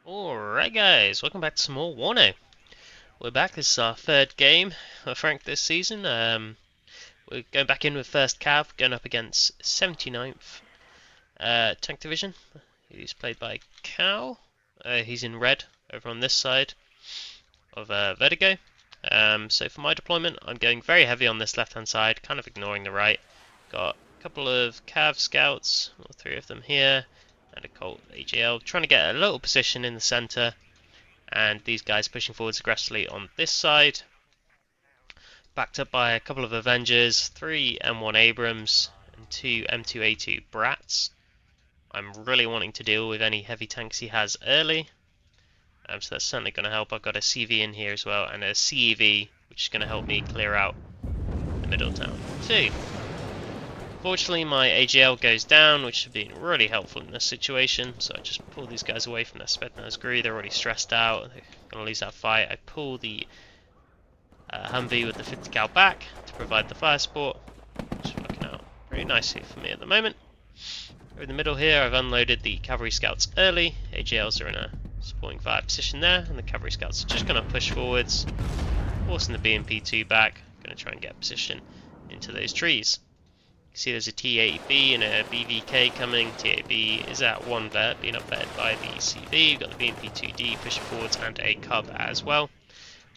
Alright guys, welcome back to some more Warno. We're back, this is our third game of Frank this season. We're going back in with first Cav, going up against 79th Tank Division. He's played by Cal. He's in red over on this side of Vertigo. So for my deployment, I'm going very heavy on this left hand side, kind of ignoring the right. Got a couple of Cav scouts, or three of them here, and a Colt AJL, trying to get a little position in the centre. And these guys pushing forwards aggressively on this side, backed up by a couple of Avengers, 3 M1 Abrams and 2 M2A2 Brats. I'm really wanting to deal with any heavy tanks he has early, so that's certainly going to help. I've got a CV in here as well and a CEV, which is going to help me clear out the middle town too. Fortunately, my AGL goes down, which has been really helpful in this situation, so I just pull these guys away from their Spetsnaz Gree. They're already stressed out, they're going to lose that fight. I pull the Humvee with the 50 cal back to provide the fire support, which is working out pretty nicely for me at the moment. Over in the middle here, I've unloaded the cavalry scouts early. AGLs are in a supporting fire position there, and the cavalry scouts are just going to push forwards, forcing the BMP-2 back. Going to try and get position into those trees. See there's a T8B and a BVK coming. T8B is at 1 vet, being upvetted by the CV. You've got the BMP2D pushing forwards and a Cub as well.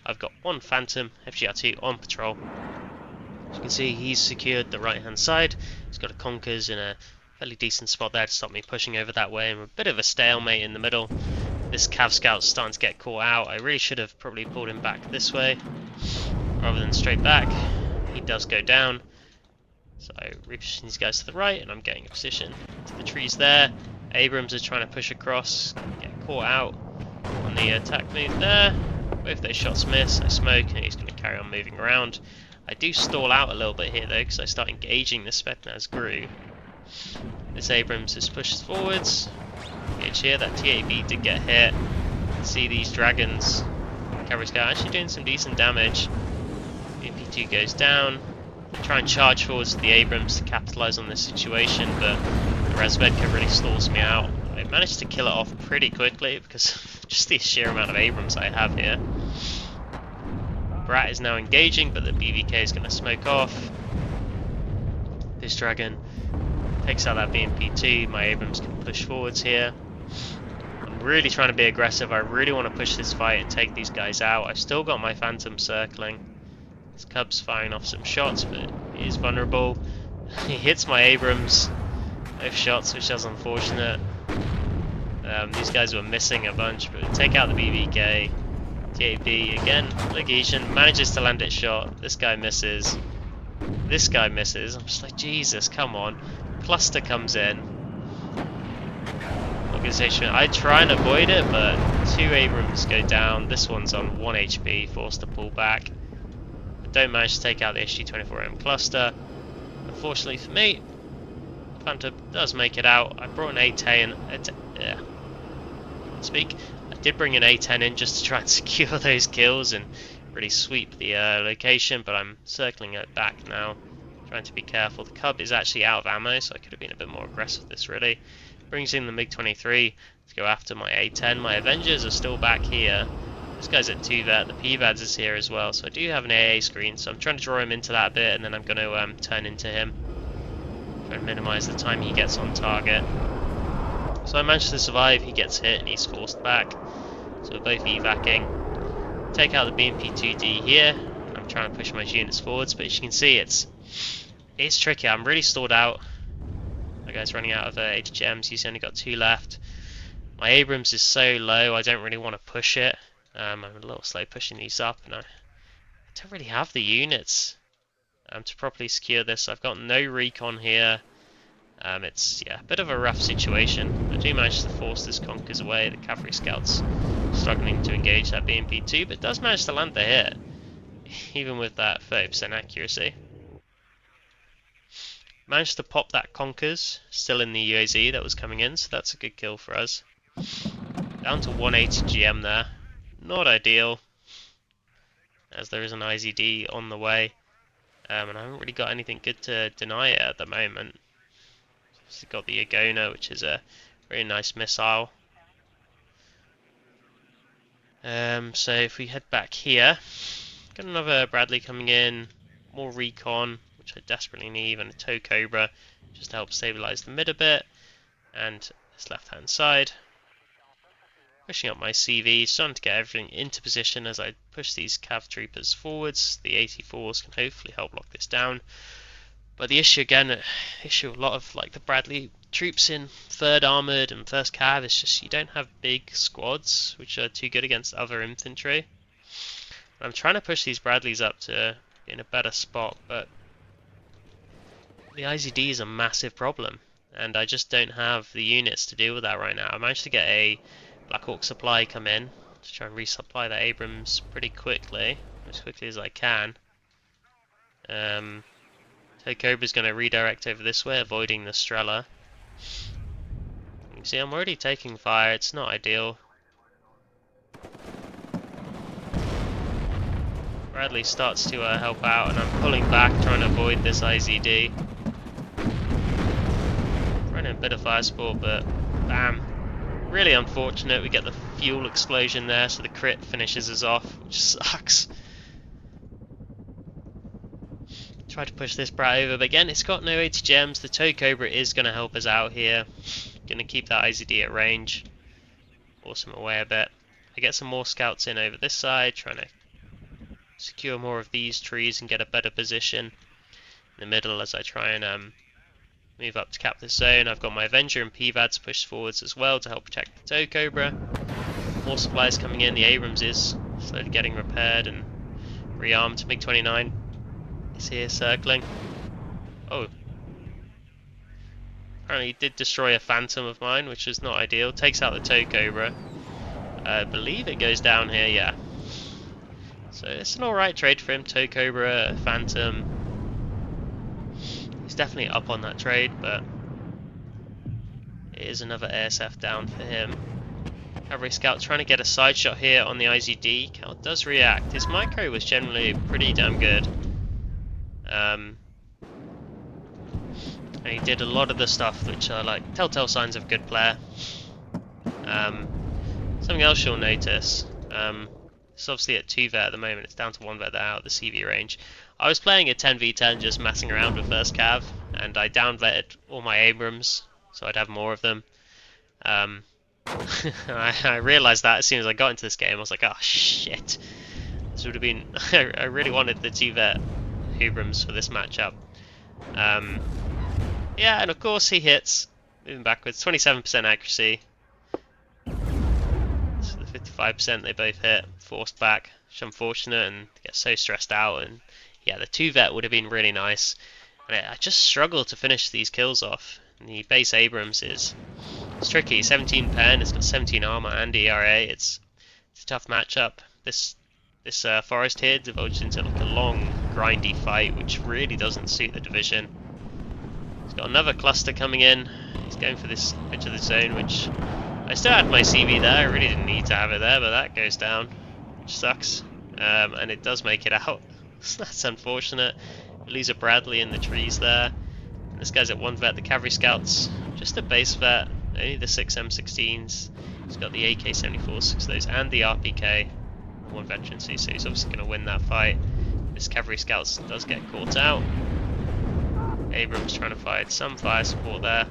I've got one Phantom FGR2 on patrol. As you can see, he's secured the right hand side. He's got a Conkers in a fairly decent spot there to stop me pushing over that way. I'm a bit of a stalemate in the middle. This Cav Scout's starting to get caught out. I really should have probably pulled him back this way rather than straight back. He does go down. So reposition these guys to the right, and I'm getting a position to the trees there. Abrams is trying to push across, get caught out on the attack move there. Both those shots miss, I smoke, and he's going to carry on moving around. I do stall out a little bit here though, because I start engaging the Spetsnaz Grue. This Abrams just pushes forwards. Engage here, that TAB did get hit. See these dragons. Cavalry Scout actually doing some decent damage. MP2 goes down. Try and charge forwards to the Abrams to capitalise on this situation, but the Razvedka really stalls me out. I managed to kill it off pretty quickly because of just the sheer amount of Abrams I have here. Brat is now engaging, but the BVK is going to smoke off. This dragon takes out that BMP2. My Abrams can push forwards here. I'm really trying to be aggressive. I really want to push this fight and take these guys out. I've still got my Phantom circling. This Cub's firing off some shots, but he is vulnerable. He hits my Abrams. Both shots, which is unfortunate. These guys were missing a bunch, but take out the BVK. TAB again. Legation manages to land its shot. This guy misses. This guy misses. I'm just like, Jesus, come on. Cluster comes in. Organization. I try and avoid it, but 2 Abrams go down. This one's on 1 HP, forced to pull back. Don't manage to take out the SG-24M cluster. Unfortunately for me, Phantom does make it out. I brought an A10. I did bring an A10 in just to try and secure those kills and really sweep the location, but I'm circling it back now, trying to be careful. The Cub is actually out of ammo, so I could have been a bit more aggressive with this really. Brings in the MiG-23 to go after my A10. My Avengers are still back here. This guy's at 2 vet, the PVADs is here as well, so I do have an AA screen, so I'm trying to draw him into that a bit, and then I'm going to turn into him. Try and minimise the time he gets on target. So I managed to survive, he gets hit and he's forced back. So we're both evacing. Take out the BMP-2D here. I'm trying to push my units forwards, but as you can see it's tricky. I'm really stalled out. My guy's running out of HGMs, he's only got 2 left. My Abrams is so low, I don't really want to push it. I'm a little slow pushing these up, and I don't really have the units to properly secure this. I've got no recon here. It's a bit of a rough situation. I do manage to force this Conkers away. The cavalry scouts struggling to engage that BMP-2, but does manage to land the hit, even with that 30% accuracy. Managed to pop that Conkers, still in the UAZ that was coming in, so that's a good kill for us. Down to 180 GM there. Not ideal, as there is an IZD on the way, and I haven't really got anything good to deny it at the moment. So got the Agona, which is a very nice missile. So if we head back here, got another Bradley coming in, more recon, which I desperately need, and a tow cobra just to help stabilize the mid a bit, and this left hand side. Pushing up my CV, starting to get everything into position as I push these cav troopers forwards. The 84s can hopefully help lock this down. But the issue again, a lot of like the Bradley troops in 3rd Armoured and 1st Cav is just you don't have big squads which are too good against other infantry. I'm trying to push these Bradleys up to be in a better spot, but the IZD is a massive problem, and I just don't have the units to deal with that right now. I managed to get a Black Hawk supply come in to try and resupply the Abrams pretty quickly, as quickly as I can. Cobra's going to redirect over this way, avoiding the Strela. You can see I'm already taking fire, it's not ideal. Bradley starts to help out, and I'm pulling back, trying to avoid this IZD. Running a bit of fire support, but bam. Really unfortunate, we get the fuel explosion there, so the crit finishes us off, which sucks. Try to push this brat over, but again, it's got no 80 gems. The tow cobra is going to help us out here. Going to keep that IZD at range. Force him away a bit. I get some more scouts in over this side, trying to secure more of these trees and get a better position in the middle as I try and move up to cap this zone. I've got my Avenger and PVADs pushed forwards as well to help protect the tow cobra. More supplies coming in. The Abrams is slowly getting repaired and rearmed. MiG-29 is here circling. Oh. Apparently he did destroy a Phantom of mine, which is not ideal. Takes out the tow cobra. I believe it goes down here, yeah. So it's an alright trade for him. Tow cobra, Phantom. He's definitely up on that trade, but it is another ASF down for him. Cavalry Scout trying to get a side shot here on the IZD. Cal does react. His micro was generally pretty damn good. And he did a lot of the stuff which are like telltale signs of a good player. Something else you'll notice. It's obviously at 2 vet at the moment. It's down to 1 vet out of the CV range. I was playing a 10v10 just messing around with 1st Cav, and I down vetted all my Abrams so I'd have more of them. I realised that as soon as I got into this game. I was like, oh shit. This would have been... I really wanted the 2 vet Abrams for this matchup. Yeah, and of course he hits. Moving backwards, 27% accuracy. So the 55% they both hit, forced back, which is unfortunate, and get so stressed out. And yeah, the 2 vet would have been really nice. And I just struggle to finish these kills off. And the base Abrams it's tricky. 17 pen, it's got 17 armor and ERA. It's a tough matchup. This forest here divulged into like a long, grindy fight, which really doesn't suit the division. He's got another cluster coming in. He's going for this edge of the zone, which I still had my CV there. I really didn't need to have it there, but that goes down, which sucks. And it does make it out. That's unfortunate. We lose a Bradley in the trees there. This guy's at 1 vet. The cavalry scouts, just a base vet. Only the 6 M16s. He's got the AK-74, 6 of those, and the RPK. 1 veterancy, so he's obviously going to win that fight. This cavalry scouts does get caught out. Abrams trying to fight some fire support there.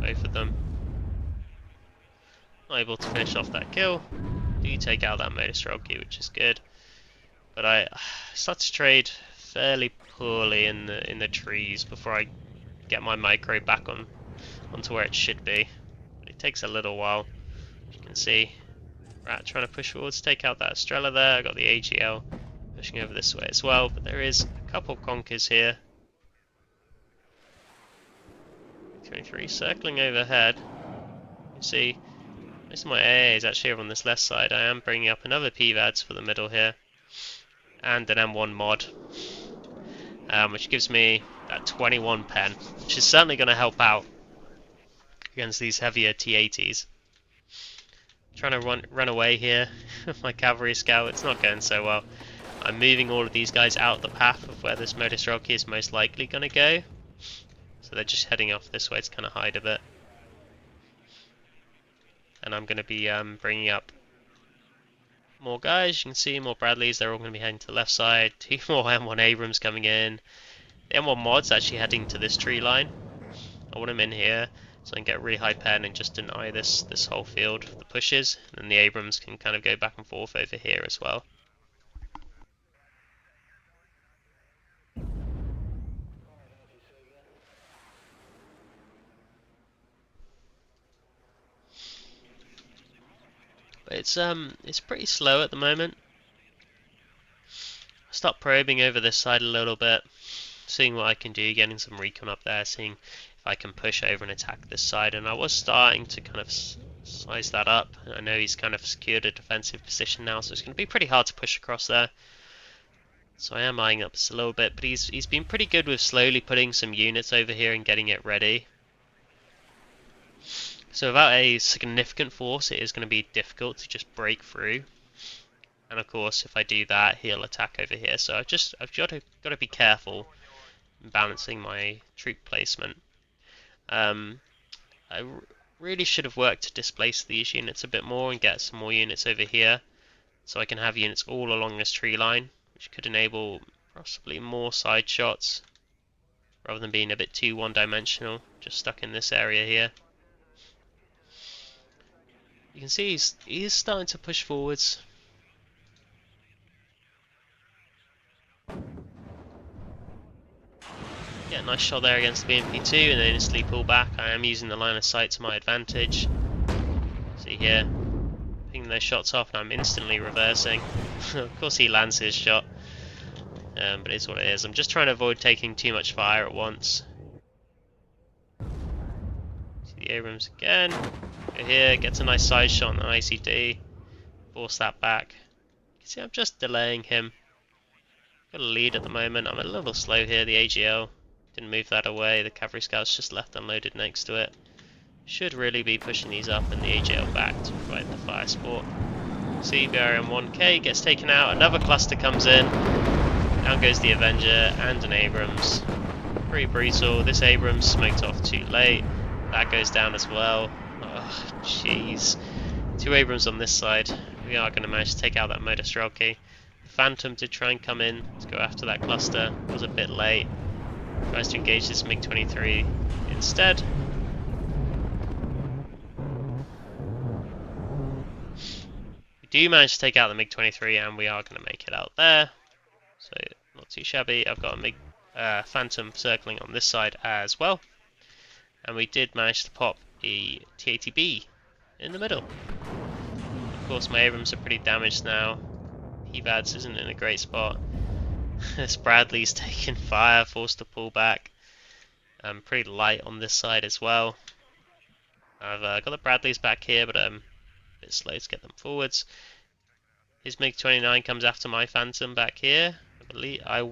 Both of them. Not able to finish off that kill. Do take out that Modus Rocky, which is good. But I start to trade fairly poorly in the trees before I get my micro back onto where it should be. But it takes a little while, as you can see. Rat trying to push forwards, take out that Estrella there. I got the AGL pushing over this way as well, but there is a couple of conkers here. 23 circling overhead. You see, most of my AA is actually over on this left side. I am bringing up another PVADs for the middle here, and an M1 mod, which gives me that 21 pen, which is certainly going to help out against these heavier T80s. Trying to run away here with my cavalry scout. It's not going so well. I'm moving all of these guys out the path of where this Modus Rocky is most likely going to go. So they're just heading off this way to kind of hide a bit. And I'm going to be bringing up more guys. You can see more Bradleys. They're all going to be heading to the left side. 2 more M1 Abrams coming in. The M1 Mod's actually heading to this tree line. I want him in here so I can get really high pen and just deny this whole field for the pushes. And then the Abrams can kind of go back and forth over here as well. But it's pretty slow at the moment. Start probing over this side a little bit, seeing what I can do, getting some recon up there, seeing if I can push over and attack this side. And I was starting to kind of size that up. I know he's kind of secured a defensive position now, so it's going to be pretty hard to push across there. So I am eyeing up this a little bit, but he's been pretty good with slowly putting some units over here and getting it ready. So without a significant force, it is going to be difficult to just break through. And of course, if I do that, he'll attack over here. So I've got to be careful in balancing my troop placement. I really should have worked to displace these units a bit more and get some more units over here, so I can have units all along this tree line, which could enable possibly more side shots, rather than being a bit too one-dimensional, just stuck in this area here. You can see he is starting to push forwards. Get a nice shot there against the BMP2 and then instantly pull back. I am using the line of sight to my advantage. See here, picking those shots off and I'm instantly reversing. Of course he lands his shot, but it's what it is. I'm just trying to avoid taking too much fire at once. See the Abrams again. Go here, gets a nice side shot on the ICD. Force that back. You can see I'm just delaying him. Got a lead at the moment. I'm a little slow here, the AGL. Didn't move that away. The cavalry scouts just left unloaded next to it. Should really be pushing these up and the AGL back to provide the fire support. See, BRM-1K gets taken out. Another cluster comes in. Down goes the Avenger and an Abrams. Pretty brutal. This Abrams smoked off too late. That goes down as well. Oh, jeez. 2 Abrams on this side. We are going to manage to take out that motor Strelke. Phantom did try and come in to go after that cluster. Was a bit late. Tries to engage this MiG-23 instead. We do manage to take out the MiG-23 and we are going to make it out there. So not too shabby. I've got a Phantom circling on this side as well. And we did manage to pop a T-80B in the middle. Of course my Abrams are pretty damaged now. Evads isn't in a great spot. This Bradley's taking fire, forced to pull back. Pretty light on this side as well. I've got the Bradleys back here, but a bit slow to get them forwards. His MiG-29 comes after my Phantom back here. I believe I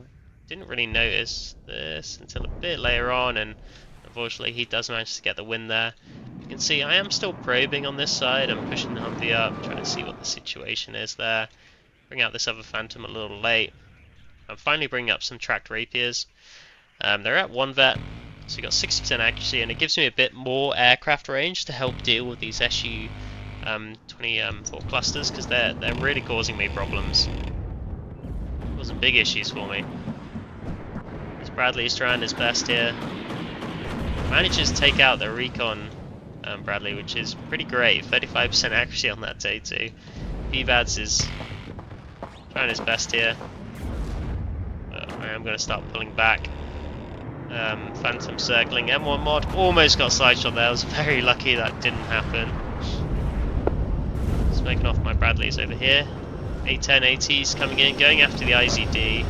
didn't really notice this until a bit later on, and unfortunately he does manage to get the win there. You can see I am still probing on this side. I'm pushing the Humvee up, trying to see what the situation is there. Bring out this other Phantom a little late. I'm finally bringing up some tracked Rapiers. They're at 1 vet, so you've got 60% accuracy, and it gives me a bit more aircraft range to help deal with these Su-24 clusters, because they're really causing me problems. Causing big issues for me. This Bradley's trying his best here. Manages to take out the recon Bradley, which is pretty great. 35% accuracy on that day too. Evads is trying his best here. I am going to start pulling back. Phantom circling. M1 mod almost got side shot there. I was very lucky that didn't happen. Just making off my Bradleys over here. A10 ATs coming in, going after the IZD.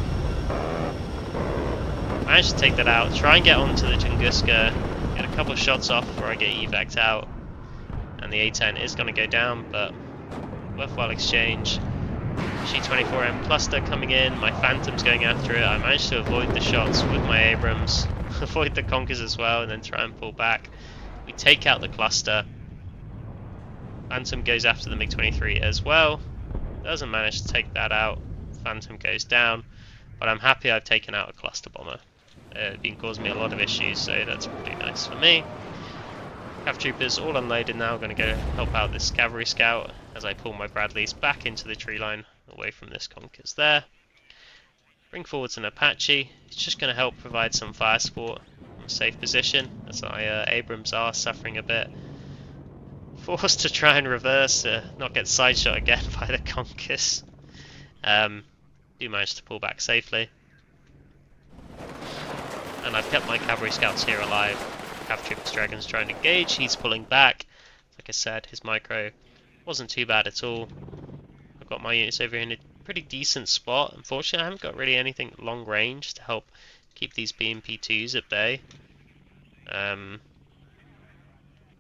Managed to take that out. Try and get onto the Tunguska. Get a couple of shots off before I get evac'd out. And the A10 is going to go down, but worthwhile exchange. G24M cluster coming in, my Phantom's going after it. I managed to avoid the shots with my Abrams, avoid the Conkers as well, and then try and pull back. We take out the cluster. Phantom goes after the MiG-23 as well. Doesn't manage to take that out. Phantom goes down, but I'm happy I've taken out a cluster bomber. It's been causing me a lot of issues, so that's pretty nice for me. Cav troopers all unloaded now, going to go help out this cavalry scout as I pull my Bradleys back into the tree line away from this Conkers there. Bring forwards an Apache. It's just going to help provide some fire support from a safe position as my Abrams are suffering a bit. Forced to try and reverse to not get sideshot again by the Conkers. Do manage to pull back safely. And I've kept my cavalry scouts here alive. Cav troopers dragons trying to engage. He's pulling back. Like I said, his micro wasn't too bad at all. I've got my units over here in a pretty decent spot. Unfortunately, I haven't got really anything long range to help keep these BMP2s at bay.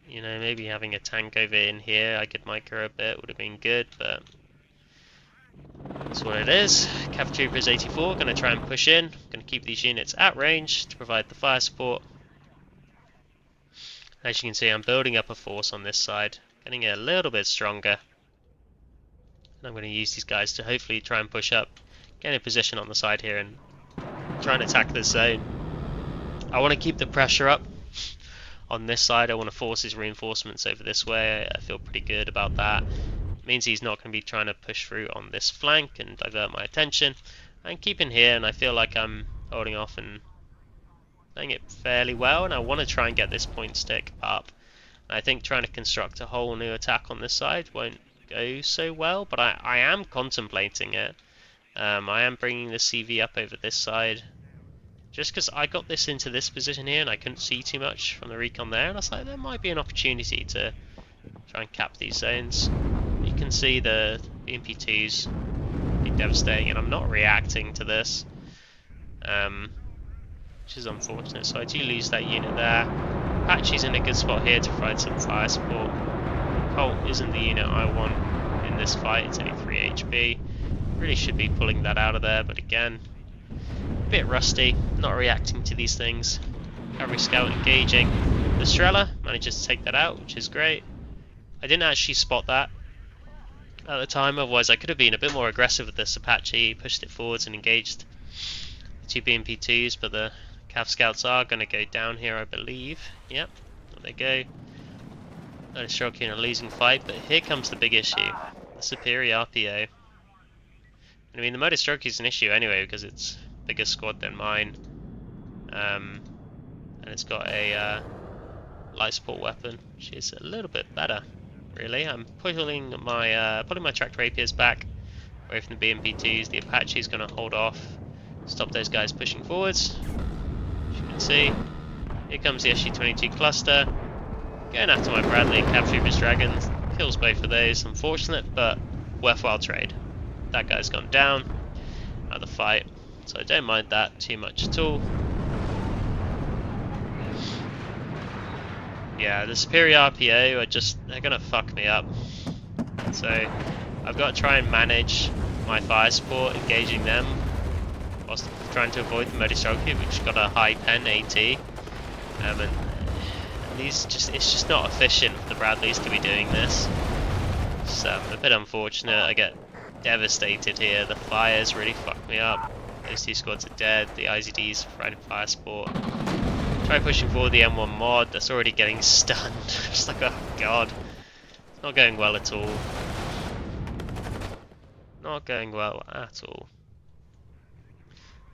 You know, maybe having a tank over in here I could micro a bit would have been good, but that's what it is. Cav Troopers 84 going to try and push in. Going to keep these units at range to provide the fire support. As you can see, I'm building up a force on this side, getting it a little bit stronger. And I'm going to use these guys to hopefully try and push up, get in a position on the side here and try and attack this zone. I want to keep the pressure up on this side. I want to force his reinforcements over this way. I feel pretty good about that. It means he's not going to be trying to push through on this flank and divert my attention. I'm keeping here, and I feel like I'm holding off and playing it fairly well, and I want to try and get this point stick up. I think trying to construct a whole new attack on this side won't go so well, but I am contemplating it. I am bringing the CV up over this side, just because I got this into this position here and I couldn't see too much from the recon there, and I was like, there might be an opportunity to try and cap these zones. You can see the BMP2s be devastating, and I'm not reacting to this, which is unfortunate. So I do lose that unit there. Apache's in a good spot here to provide some fire support. Colt isn't the unit I want in this fight, it's only 3 HP. Really should be pulling that out of there, but again, a bit rusty, not reacting to these things. Cavalry Scout engaging. The Strela manages to take that out, which is great. I didn't actually spot that at the time, otherwise I could have been a bit more aggressive with this Apache, pushed it forwards and engaged the two BMP2s, but the Cav Scouts are going to go down here, I believe. Yep, there they go. Not a stroke in a losing fight, but here comes the big issue. The superior RPO. I mean, the motor stroke is an issue anyway, because it's a bigger squad than mine. And it's got a light support weapon, which is a little bit better, really. I'm pulling my tracked rapiers back away from the BMP2s. The Apache is going to hold off, stop those guys pushing forwards. As you can see, here comes the SU-22 cluster, going after my Bradley Cav Troopers Dragons. Kills both of those, unfortunate, but worthwhile trade. That guy's gone down out of the fight, so I don't mind that too much at all. Yeah, the superior RPO they're gonna fuck me up. So I've got to try and manage my fire support, engaging them, whilst trying to avoid the Modistroke, which got a high pen AT. And it's just not efficient for the Bradleys to be doing this. It's a bit unfortunate. I get devastated here. The fires really fucked me up. Those two squads are dead. The IZDs providing fire support. Try pushing forward the M1 mod, that's already getting stunned. Just like, oh god. It's not going well at all. Not going well at all.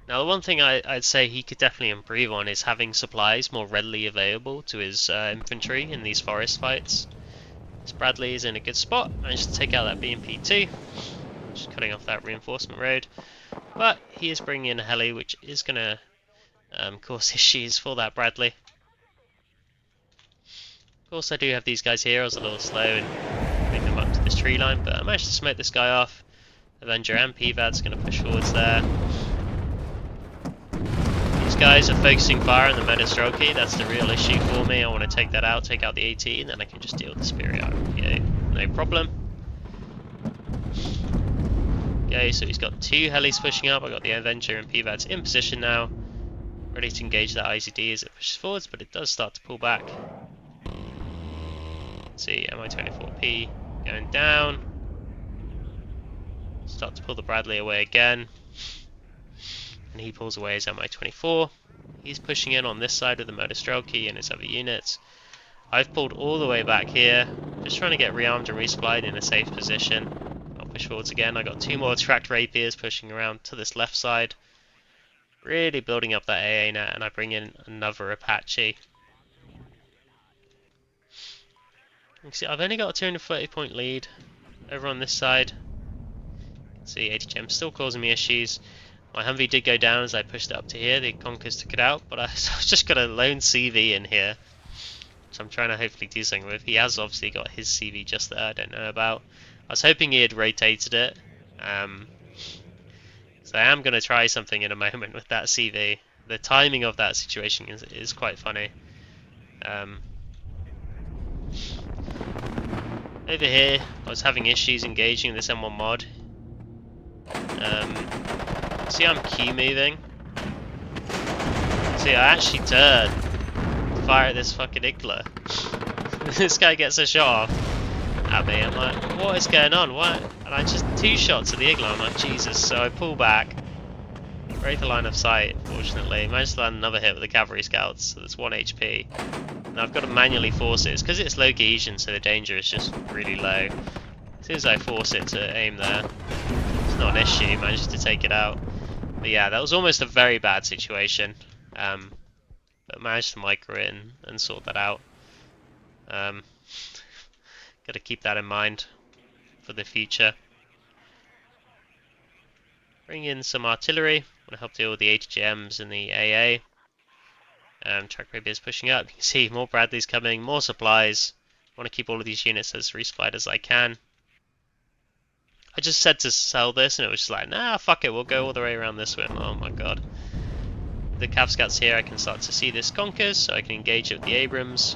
Now the one thing I'd say he could definitely improve on is having supplies more readily available to his infantry in these forest fights. This Bradley is in a good spot, managed to take out that BMP2. Just cutting off that reinforcement road. But he is bringing in a heli, which is going to cause issues for that Bradley. Of course I do have these guys here. I was a little slow in putting them up to this tree line, but I managed to smoke this guy off. Avenger and PVAD's going to push forwards there. These guys are focusing fire on the Metastroke. That's the real issue for me. I want to take that out, take out the AT, and then I can just deal with the Superior RPO. No problem. Okay, so he's got two helis pushing up. I've got the Avenger and PVADs in position now, ready to engage that IZD as it pushes forwards, but it does start to pull back. Let's see, Mi-24P going down. Start to pull the Bradley away again. And he pulls away his Mi-24. He's pushing in on this side with the Motor Strelky and his other units. I've pulled all the way back here, just trying to get rearmed and resupplied in a safe position. I'll push forwards again. I got 2 more tracked rapiers pushing around to this left side. Really building up that AA net, and I bring in another Apache. You can see I've only got a 230 point lead over on this side. You can see HGM still causing me issues. My Humvee did go down as I pushed it up to here. The Conkers took it out, but I've just got a lone CV in here, which I'm trying to hopefully do something with. He has obviously got his CV just there, I don't know about. I was hoping he had rotated it. So I am going to try something in a moment with that CV. The timing of that situation is quite funny. Over here, I was having issues engaging this M1 mod. See, I'm Q moving. See, I actually turned to fire at this fucking Igla. This guy gets a shot off at me. I'm like, what is going on? What? And I just 2 shots at the Igla. I'm like, Jesus. So I pull back, break the line of sight. Fortunately, managed to land another hit with the cavalry scouts. So that's 1 HP. And I've got to manually force it. It's because it's low cohesion, so the danger is just really low. As soon as I force it to aim there, it's not an issue. Managed to take it out. But yeah, that was almost a very bad situation. But managed to micro it and sort that out. Got to keep that in mind for the future. Bring in some artillery. Want to help deal with the HGMs and the AA. Track rapiers pushing up. You can see more Bradleys coming, more supplies. Want to keep all of these units as resupplied as I can. I just said to sell this, and it was just like, nah, fuck it, we'll go all the way around this way. Oh my god. The Cav Scouts here, I can start to see this Conkers, so I can engage it with the Abrams,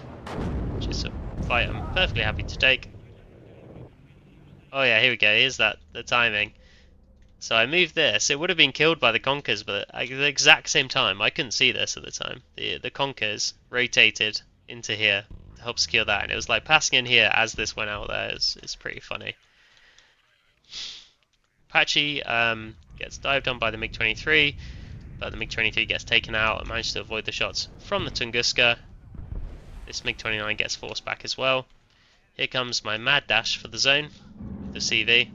which is a fight I'm perfectly happy to take. Oh yeah, here we go, here's the timing. So I moved this, it would have been killed by the Conkers, but at the exact same time, I couldn't see this at the time. The Conkers rotated into here to help secure that, and it was like passing in here as this went out there. It's pretty funny. Apache gets dived on by the MiG-23, but the MiG-23 gets taken out and manages to avoid the shots from the Tunguska. This MiG-29 gets forced back as well. Here comes my mad dash for the zone, the CV.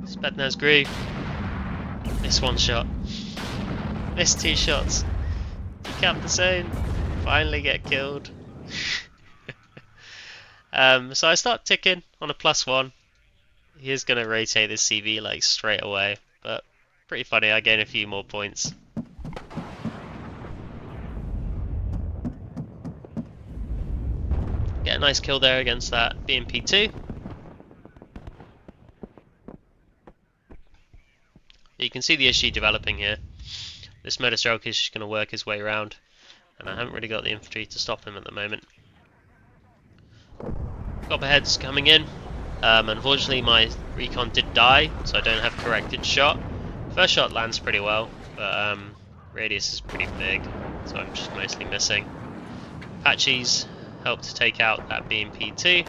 Spetsnaz grew. Missed 1 shot. Missed 2 shots. Decap the zone. Finally get killed. So I start ticking on a +1. He is going to rotate this CV like straight away, but pretty funny, I gain a few more points. Get a nice kill there against that BMP-2. You can see the issue developing here. This motor stroke is just going to work his way around, and I haven't really got the infantry to stop him at the moment. Copperhead's coming in. Unfortunately my recon did die, so I don't have corrected shot. First shot lands pretty well, but radius is pretty big, so I'm just mostly missing. Apaches help to take out that BMP-2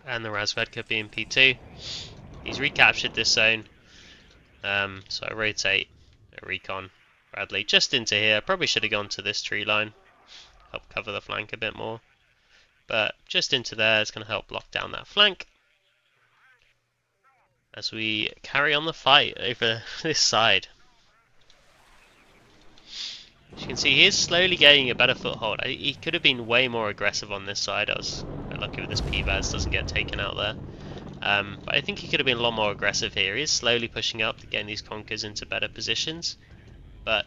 and the Razvedka BMP-2. He's recaptured this zone, so I rotate a recon Bradley just into here. Probably should have gone to this tree line, help cover the flank a bit more. But just into there is going to help lock down that flank as we carry on the fight over this side. As you can see, he is slowly gaining a better foothold. He could have been way more aggressive on this side. I was quite lucky with this PVAS doesn't get taken out there. But I think he could have been a lot more aggressive here. He is slowly pushing up to gain these Conkers into better positions. But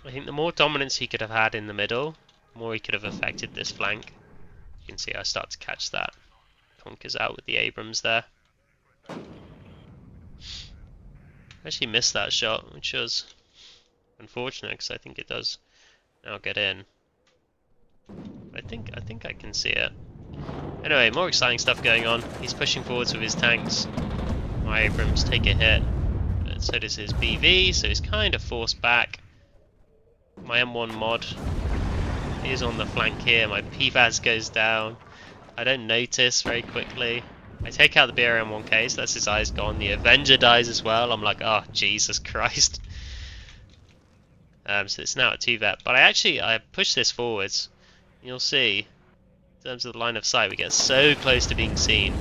I think the more dominance he could have had in the middle, the more he could have affected this flank. You can see I start to catch that. Conkers out with the Abrams there. I actually missed that shot, which was unfortunate because I think it does now get in. I think I can see it. Anyway, more exciting stuff going on. He's pushing forwards with his tanks. My Abrams take a hit, but so does his BV, so he's kind of forced back. My M1 mod is on the flank here. My PVAS goes down. I don't notice very quickly. I take out the BRM-1 case. That's his eyes gone. The Avenger dies as well. I'm like, oh Jesus Christ. So it's now at 2 vet. But I pushed this forwards. You'll see, in terms of the line of sight, we get so close to being seen.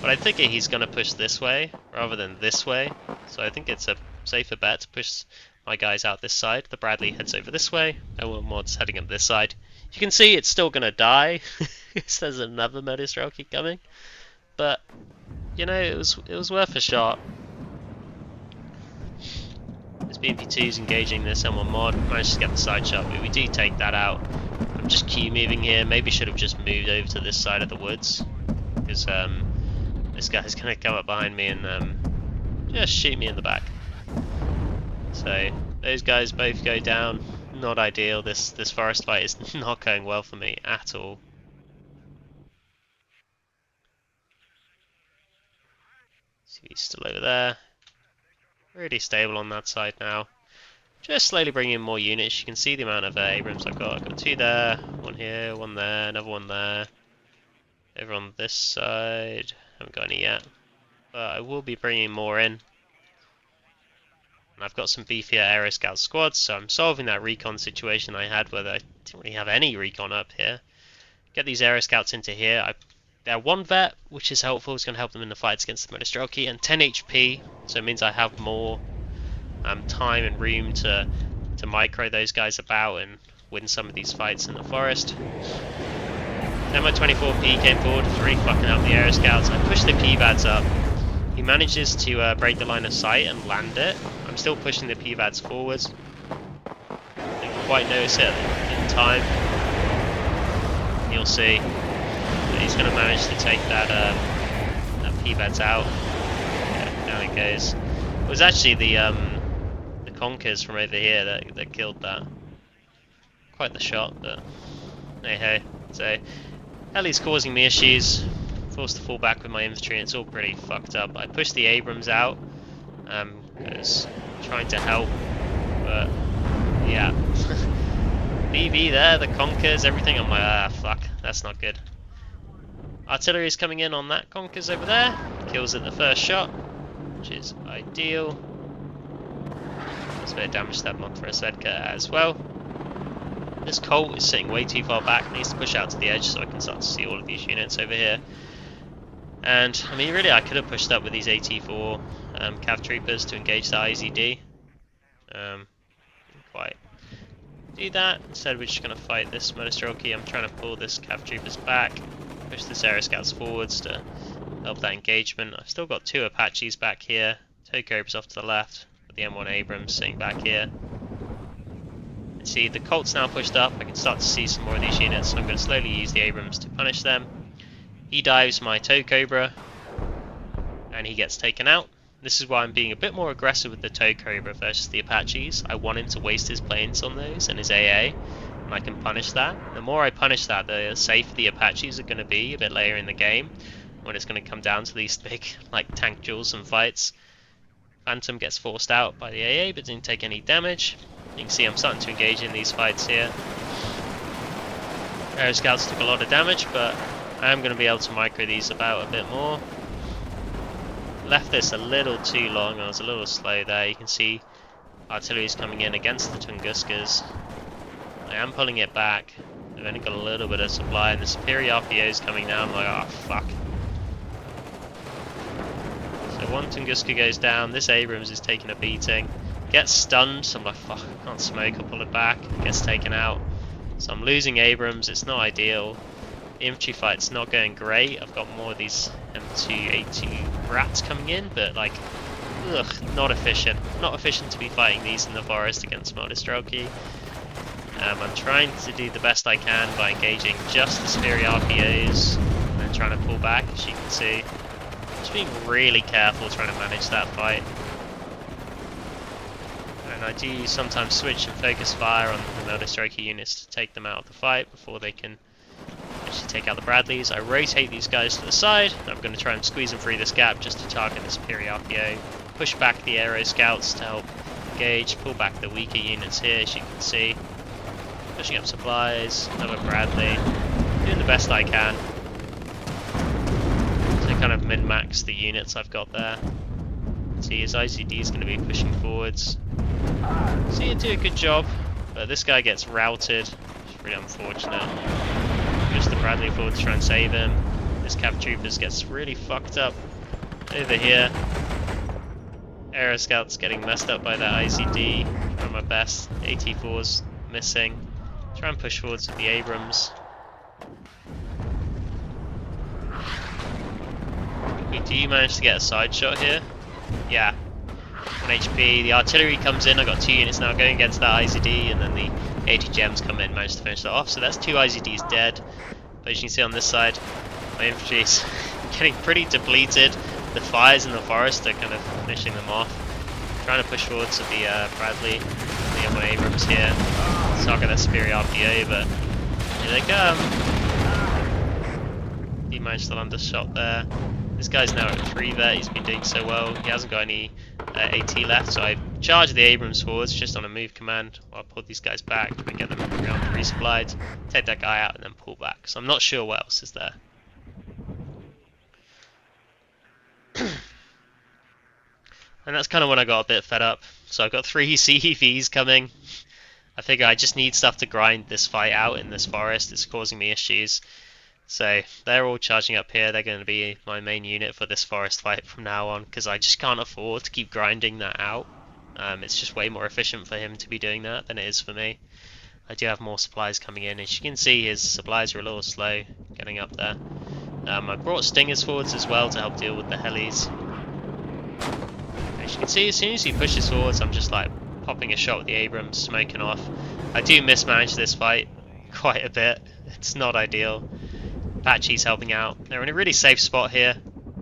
But I think he's going to push this way rather than this way. So I think it's a safer bet to push my guys out this side. The Bradley heads over this way. No mod's heading up this side. You can see it's still going to die. Because there's another Modus Rocky coming. But, you know, it was worth a shot. This BP2's engaging this M1 mod. Managed to get the side shot, but we do take that out. I'm just Q moving here. Maybe should have just moved over to this side of the woods. Because this guy's going to come up behind me and just shoot me in the back. So those guys both go down. Not ideal. This forest fight is not going well for me at all. See, he's still over there. Really stable on that side now. Just slowly bringing in more units. You can see the amount of Abrams I've got. I've got 2 there, 1 here, 1 there, another 1 there. Over on this side. Haven't got any yet. But I will be bringing more in. And I've got some beefier aero scout squads, so I'm solving that recon situation I had where I didn't really have any recon up here. Get these aero scouts into here. They're 1 vet, which is helpful. It's going to help them in the fights against the Modestroki, and 10 HP, so it means I have more time and room to micro those guys about and win some of these fights in the forest. Then my 24P came forward to really fucking help the aero scouts. I pushed the PVADs up. He manages to break the line of sight and land it. I'm still pushing the PVADs forwards. Didn't quite notice it in time. You'll see. He's going to manage to take that PVADs out. Yeah, down it goes. It was actually the Conkers from over here that killed that. Quite the shot, but hey hey. So Ellie's causing me issues. Forced to fall back with my infantry, and it's all pretty fucked up. I pushed the Abrams out. Because trying to help, but yeah. BB there, the Conkers, everything. I'm like, fuck, that's not good. Artillery's coming in on that Conkers over there. Kills it the first shot, which is ideal. There's a bit of damage to that mod for a Svedka as well. This Colt is sitting way too far back. Needs to push out to the edge so I can start to see all of these units over here. And I mean, really, I could have pushed up with these AT4 Cav Troopers to engage the IZD. Didn't quite do that. Instead, we're just going to fight this Modestroki. I'm trying to pull this Cav Troopers back. Push the Aero Scouts forwards to help that engagement. I've still got 2 Apaches back here. Tow Cobras off to the left, with the M1 Abrams sitting back here. And see, the Colt's now pushed up. I can start to see some more of these units. So I'm going to slowly use the Abrams to punish them. He dives my Tow Cobra, and he gets taken out. This is why I'm being a bit more aggressive with the Tow Cobra versus the Apaches. I want him to waste his planes on those and his AA. And I can punish that. The more I punish that, the safer the Apaches are going to be a bit later in the game, when it's going to come down to these big like tank duels and fights. Phantom gets forced out by the AA but didn't take any damage. You can see I'm starting to engage in these fights here. Aero Scouts took a lot of damage, but I am going to be able to micro these about a bit more. Left this a little too long, I was a little slow there. You can see artillery is coming in against the Tunguskas. I am pulling it back. I've only got a little bit of supply, and the superior RPO is coming down. I'm like, oh fuck. So 1 Tunguska goes down. This Abrams is taking a beating. Gets stunned, so I'm like, fuck, I can't smoke. I'll pull it back. Gets taken out. So I'm losing Abrams. It's not ideal. The infantry fight's not going great. I've got more of these M2A2 rats coming in, but like, ugh, not efficient. Not efficient to be fighting these in the forest against Modestroki. I'm trying to do the best I can by engaging just the superior RPOs and trying to pull back, as you can see. Just being really careful trying to manage that fight. And I do sometimes switch and focus fire on the Modestroki units to take them out of the fight before they can actually take out the Bradleys. I rotate these guys to the side. I'm going to try and squeeze them through this gap just to target the superior RPO. Push back the Aero Scouts to help engage. Pull back the weaker units here, as you can see. Pushing up supplies, another Bradley. Doing the best I can to kind of min-max the units I've got there. See, his ICD is going to be pushing forwards. See, you do a good job But this guy gets routed, which is really unfortunate. Goes to Bradley forward to try and save him. This Cav Troopers gets really fucked up over here. Aero Scout's getting messed up by that ICD. Trying my best. AT4's missing. Try and push forwards with the Abrams. We do manage to get a side shot here. Yeah. 1 HP. The artillery comes in. I got 2 units now going against that ICD, and then the ATGMs come in, managed to finish that off. So that's 2 ICDs dead. But as you can see on this side, my infantry's getting pretty depleted. The fires in the forest are kind of finishing them off. Trying to push forwards with the Bradley, the M1 Abrams here. Target that superior RPO, but here they come. He managed to land a shot there. This guy's now at 3 there, he's been doing so well. He hasn't got any AT left, so I charged the Abrams forwards just on a move command while I pulled these guys back and get them around resupplied, take that guy out and then pull back. So I'm not sure what else is there. And that's kind of when I got a bit fed up. So I've got 3 CEVs coming. I figure I just need stuff to grind this fight out in this forest. It's causing me issues. So they're all charging up here. They're going to be my main unit for this forest fight from now on, because I just can't afford to keep grinding that out. It's just way more efficient for him to be doing that than it is for me. I do have more supplies coming in. As you can see, his supplies are a little slow getting up there. I brought Stingers forwards as well to help deal with the helis. As you can see, as soon as he pushes forwards, I'm just like popping a shot with the Abrams, smoking off. I do mismanage this fight quite a bit. It's not ideal. Apache's helping out. They're in a really safe spot here,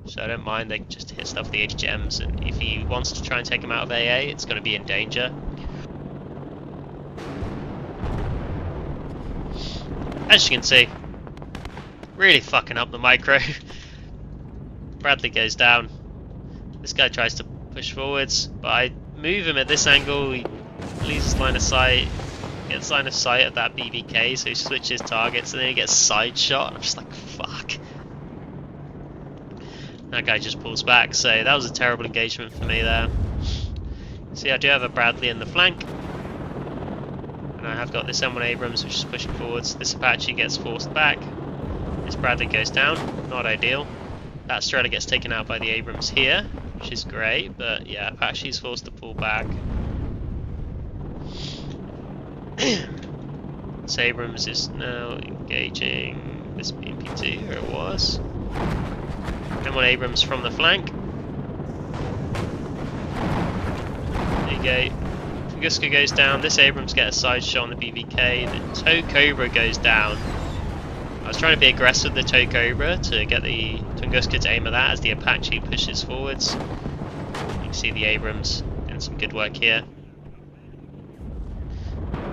so I don't mind. They can just hit stuff with the HGMs, and if he wants to try and take him out of AA, it's going to be in danger. As you can see, really fucking up the micro. Bradley goes down. This guy tries to push forwards, but I move him at this angle. He loses line of sight, gets line of sight of that BBK, so he switches targets and then he gets side shot. I'm just like, fuck. That guy just pulls back, so that was a terrible engagement for me there. See, I do have a Bradley in the flank, and I have got this M1 Abrams which is pushing forwards. This Apache gets forced back. This Bradley goes down, not ideal. That Strela gets taken out by the Abrams here, which is great, but yeah, Apache's forced to pull back. This Abrams is now engaging this BMP2, or it was. M1 Abrams from the flank. There you go. Tunguska goes down, this Abrams gets a side shot on the BBK, the Tow Cobra goes down. I was trying to be aggressive with the Tow Cobra to get the Tunguska to aim at that as the Apache pushes forwards. You can see the Abrams doing some good work here.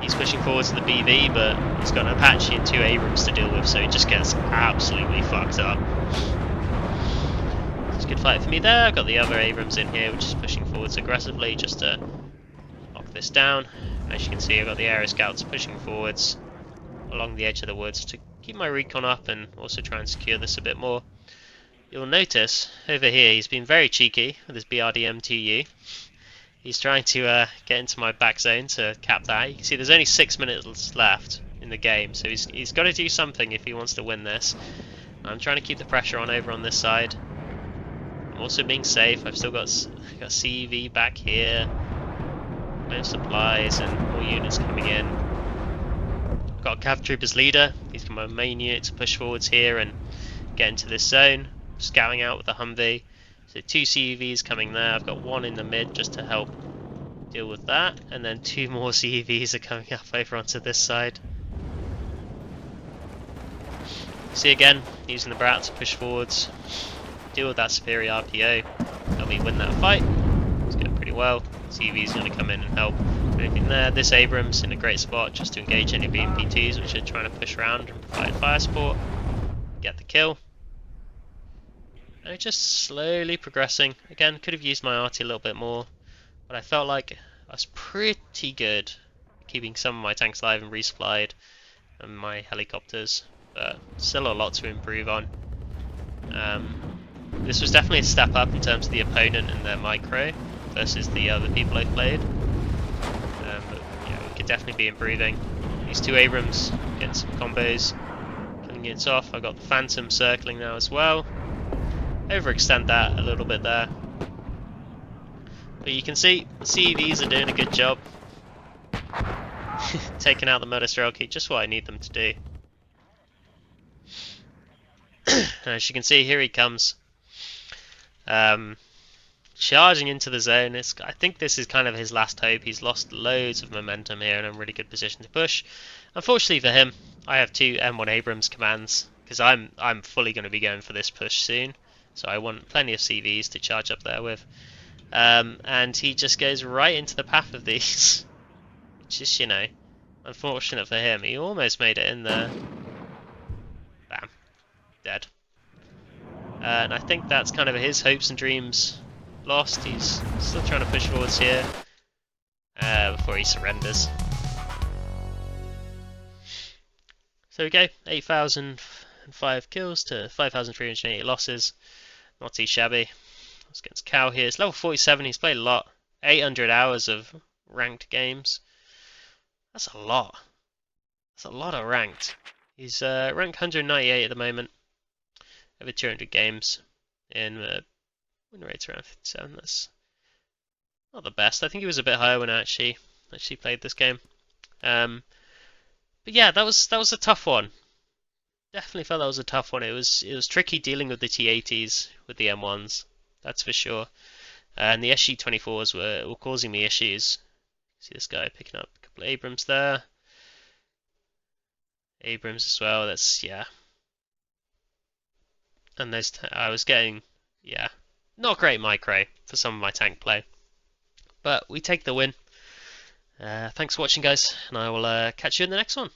He's pushing forwards to the BV, but he's got an Apache and 2 Abrams to deal with, so he just gets absolutely fucked up. It's a good fight for me there. I've got the other Abrams in here, which is pushing forwards aggressively just to knock this down. As you can see, I've got the Aero Scouts pushing forwards along the edge of the woods to keep my recon up and also try and secure this a bit more. You'll notice over here he's been very cheeky with his BRDM-2U. He's trying to get into my back zone to cap that. You can see there's only 6 minutes left in the game, so he's got to do something if he wants to win this. I'm trying to keep the pressure on over on this side. I'm also being safe. I've still got CEV back here, no supplies and more units coming in. I've got a Cav Troopers leader. He's got my main unit to push forwards here and get into this zone. Scouting out with the Humvee. So 2 CEVs coming there. I've got 1 in the mid just to help deal with that, and then 2 more CEVs are coming up over onto this side. See again, using the Brat to push forwards, deal with that superior RPO, help me win that fight. It's going pretty well. CEV's going to come in and help. Anything there. This Abrams in a great spot just to engage any BMP2s which are trying to push around and provide fire support. Get the kill. And it's just slowly progressing. Again, could have used my RT a little bit more, but I felt like I was pretty good at keeping some of my tanks alive and resupplied, and my helicopters, but still a lot to improve on. This was definitely a step up in terms of the opponent and their micro versus the other people I played. But yeah, we could definitely be improving. These two Abrams getting some combos, killing units off. I've got the Phantom circling now as well. Overextend that a little bit there. But you can see the CEVs are doing a good job. Taking out the Murder Strelky, just what I need them to do. As you can see, here he comes. Charging into the zone. I think this is kind of his last hope. He's lost loads of momentum here and in a really good position to push. Unfortunately for him, I have two M1 Abrams commands because I'm fully going to be going for this push soon. So I want plenty of CVs to charge up there with. And he just goes right into the path of these, which is, unfortunate for him. He almost made it in there. Bam. Dead. And I think that's kind of his hopes and dreams lost. He's still trying to push forwards here before he surrenders. So we go, 8,005 kills to 5,380 losses. Not too shabby. It's against Cow here. It's level 47, he's played a lot. 800 hours of ranked games. That's a lot. That's a lot of ranked. He's ranked 198 at the moment. Over 200 games. In win rate's around 57. That's not the best. I think he was a bit higher when I actually played this game. But yeah, that was a tough one. Definitely felt that was a tough one. It was tricky dealing with the T80s with the M1s. That's for sure. And the SG-24s were causing me issues. See this guy picking up a couple of Abrams there. Abrams as well. That's yeah. And I was getting not great micro for some of my tank play. But we take the win. Thanks for watching, guys, and I will catch you in the next one.